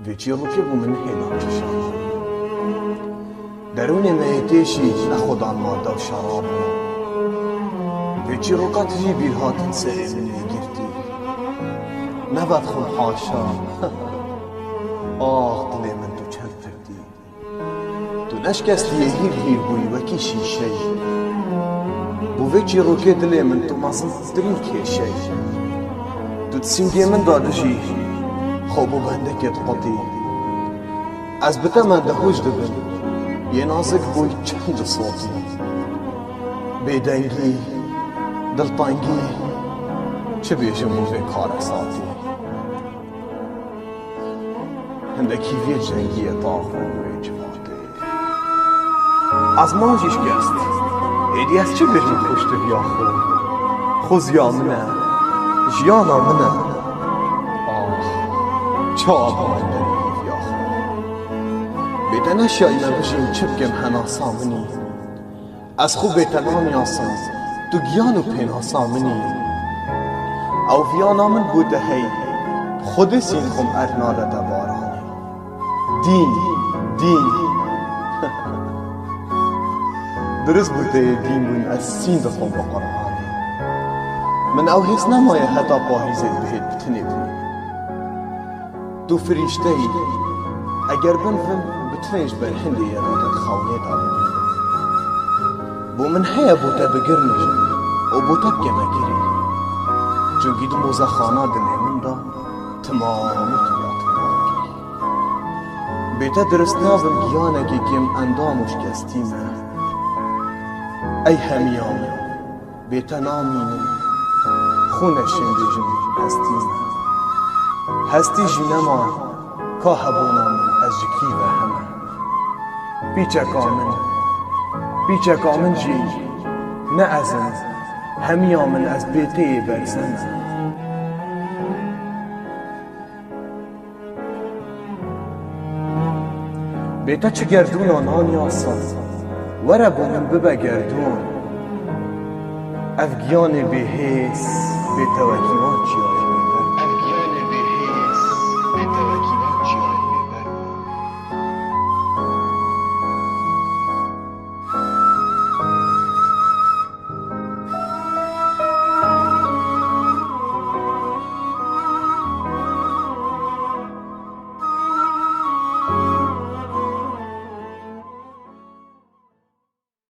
ویچی روکی بو من هینا چشان درون میتیشی نخودان مارده و شراب ویچی روکات جی بیرهاتن سری من گرتی نباد خون حاشا آه دلی من تو چند فردی تو نشکستی هیر بوی وکی شیشه بو ویچی روکی دلی من تو مازن درین کیشه تو تسینگی من دادشی خوبو بنده کت قطی از بتا من دهوش دبن یه نازک بوی چند صوتی بیدنگی دلتانگی چه بیشم موزه کار ساتی هندکی وی جنگی طاق و جواته از ماجیش گست ایدی از چه بیشم خوشت بیا خوزیا منه جیانا منه چه آبان دنیف یا بیتن اشیایی نبشیم چه بگم هناسا منی از خوب بیتن آمیاسم تو گیانو پیناسا منی او ویانا من بوده هی خود سین خم ارناله دبارانی دین درست بوده دین من از سین دخم بقرآنی من او حس نمایه حتا پاهیزت بهت بتنید تو فرشته ای اگر بنفم بتنیش بر هندی یادت خاونی دارم بو من هیا بوتا بگرنش و بوتا کما گیری چونکی دو موزه خانه دنه من دا تمامی تویات مانگی بیتا درست نابم گیانه گیم اندامش کستیمه ای همیام بیتا نامینم خونه شندیجم هستیمه هستی جنمان که هبونم از جکی و همه بیچه کامن جی نه ازم همیامن از بیتی برزن بیتا چه گردون آنان یاسا وره بومن ببه گردون افگیان به حیث بیتا وکیوان چیایی